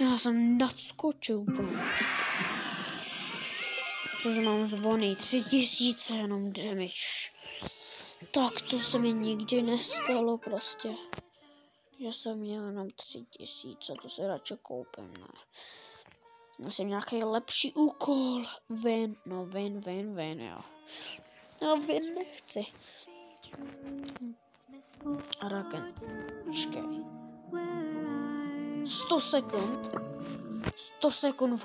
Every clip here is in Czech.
Já jsem nadskočil úplně. Cože mám zvony, 3000 jenom damage. Tak to se mi nikdy nestalo prostě. Že jsem měl jenom 3000, to si radši koupím, ne. Já jsem nějaký lepší úkol. Ven, jo. No ven nechci. Araken, počkej. 100 sekund. 100 sekund v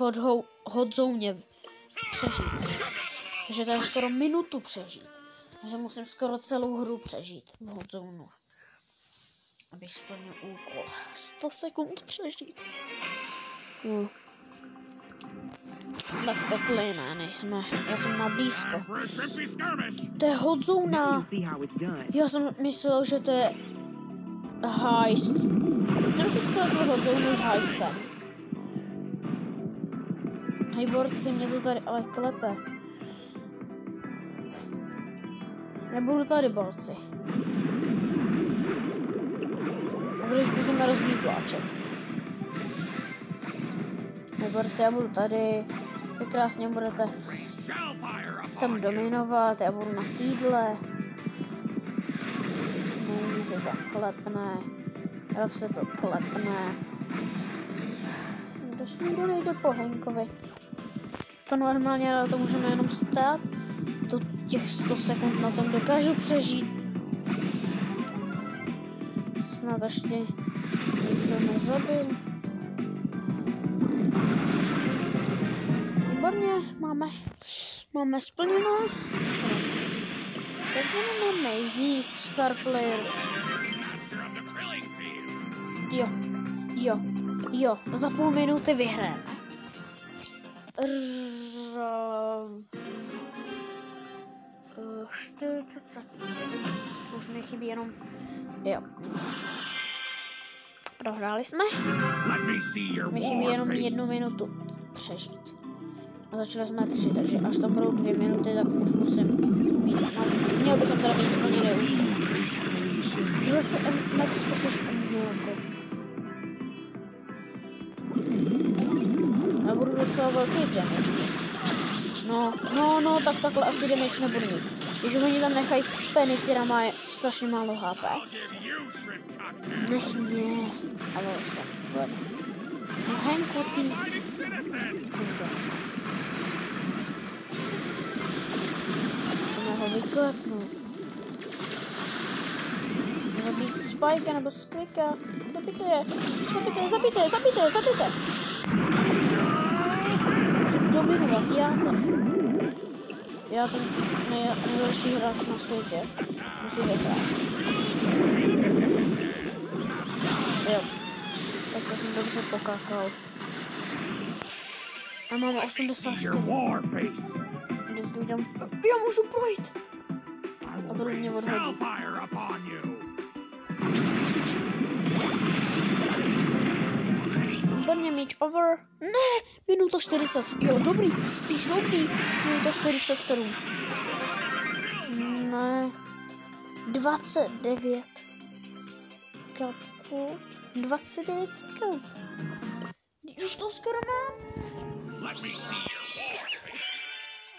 hodzóně přežít. Takže to je skoro minutu přežít. Takže musím skoro celou hru přežít v hodzónu. Abych splnil úkol. 100 sekund přežít. No. Jsme v kotli, ne, nejsme. Já jsem na blízko. To je hodzóna. Já jsem myslel, že to je heist. Jsem si spletl hodzónu s heistem. Hej, borci, mě to tady ale klepe. Nebudu tady, borci. A když můžeme rozbít tlaček. Hej, borci, já budu tady. Vy krásně budete tam dominovat, já budu na týdle. Nejde to tak klepne. Rav se to klepne. Když nikdo nejde po Henkovi. To normálně, ale to můžeme jenom stát. To těch 100 sekund na tom dokážu přežít. Snad ještě nikdo nezabil. Výborně, máme splněno. Tak jenom Maisie, star player. Jo, za půl minuty vyhráme. Už mi chybí jenom... Jo. Prohráli jsme. Mi chybí jenom 1 minutu přežít. A začali jsme 3, takže až tam budou 2 minuty, tak už musím mít. Měl bych tam teda mít splněný úkol. Zase Max, jsi umělko. Já budu docela velký damage mít. No, tak takhle asi damage nebudu mít. Když oni tam nechají Penny, která má strašně málo HP. Nech mě. Ale jsem. No Henko, ty. Musíme ho vyklepnout. Zabít Spike nebo Squeaka. Zabijte. Musím dominovat, já ten nejlepší hráč na světě. Musím vyhrát. Jo. Tak to jsem dobře pokákal. A máme 84. Vždycky udělám... Já můžu projít! A budu mě odhodit. Výborně, míč over. Ne, minuta 40. Jo, dobrý, spíš dobrý. Minuta 47. Ne. 29. Kapku. 29 sekund. Už to skoro mám.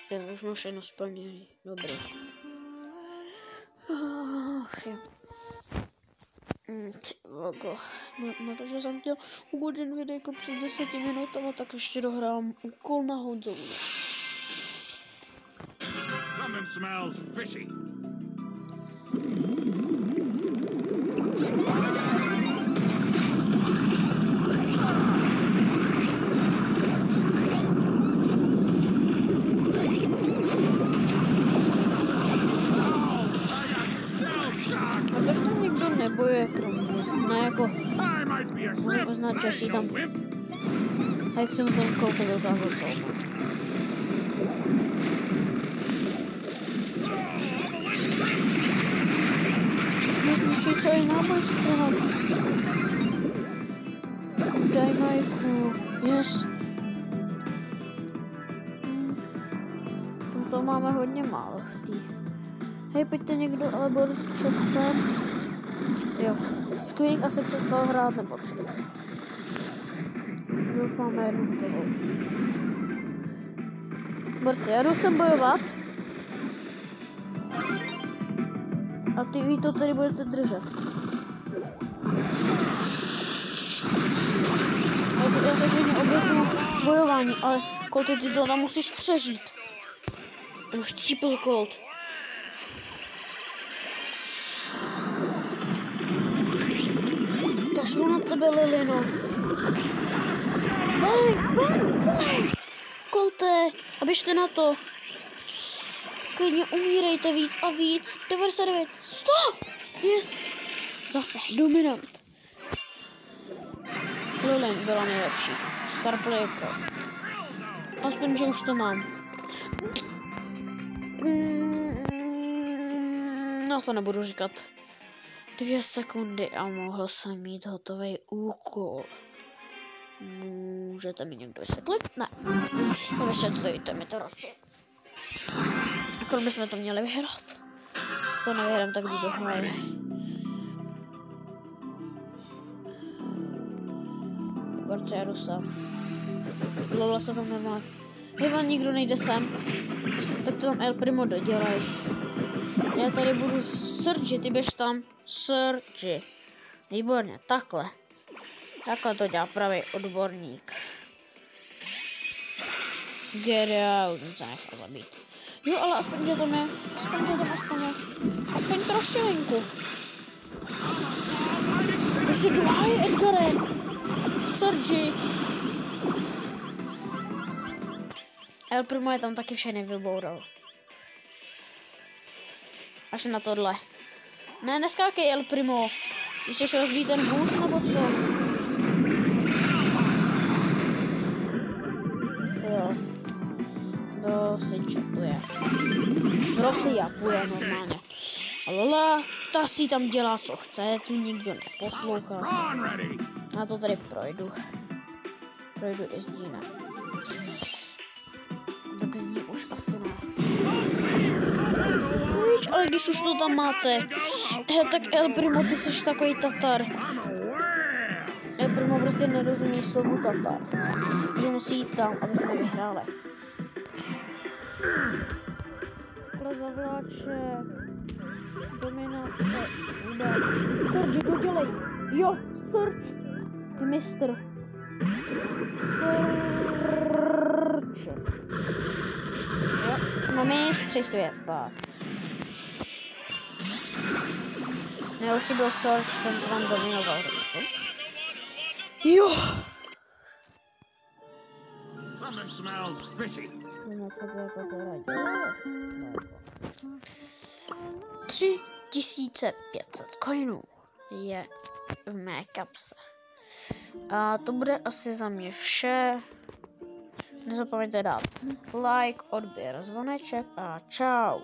Je možná všechno splněný. Dobrý. No takže jsem chtěl ukončit videjko před 10 minutami, tak ještě dohrám úkol na hodzónu. A proč tam nikdo nebojuje kromě? Ne jako... Můžu poznat Češi tam... A jak jsem ten kol to vyvázal celou. Zničí celý nábojský prohod. Daj Majku. Yes. To máme hodně málo v té. Hej, pojďte někdo, ale budu čet sem. Jo. Squeak asi přestal hrát, nepotřebuje. že už máme jednu hotovou. Borci, já jdu sem bojovat. A ty vy to tady budete držet. Já se klidně obětuju bojování, ale Colt, ty to tam musíš přežít. Už chcípil Colt. Kašlu na tebe, Lilino. Bang! Colte, a běžte na to. Klidně umírejte víc a víc. 99, 100! Yes! Zase, dominant. Lilin byla nejlepší. Star playerka. Aspoň, že už to mám. No to nebudu říkat. 2 sekundy a mohl jsem mít hotový úkol. Můžete mi někdo vysvětlit? Ne. Nevysvětlujte mi to radši. Akorát bychom to měli vyhrát. To nevyhrám, tak jdu do háje. Borce, já jdu sem. Lola se tam nemá. Ivan, nikdo nejde sem. Tak to tam El Primo dodělaj. Já tady budu Sergi, ty běž tam. Sergi. Výborně, takhle. Takhle to dělá pravý odborník. Get out, jsem se nechal zabít. Jo, ale aspoň, že tam je. Aspoň trošilinku. Ještě 2 je Edgare. Sergi. El Primo je tam taky všechny vyboural. Až na tohle. Ne, neskákej, El Primo. Ty chceš rozbít ten vůz, nebo co? Jo. Kdo si četuje? Kdo si japuje normálně? A Lola, ta si tam dělá, co chce, tu nikdo neposlouchá. Já to tady projdu. Projdu i zdíme. Tak zdí už asi ne. Ale když už to tam máte, tak El Primo, ty jsi takový Tatar. El Primo prostě nerozumí slovu Tatar. Že musí jít tam, aby jsme vyhráli. Zavláče, dominace, údaj. Sergi, dodělej. Jo, Sergi. Ty mistr. Sergi. Jo, no mistři světa. Nejlepší byl Sergi, ten to tam dominoval. Jo. 3500 coinů je v mé kapse. A to bude asi za mě vše. Nezapomeňte dát like, odběr, zvoneček a čau.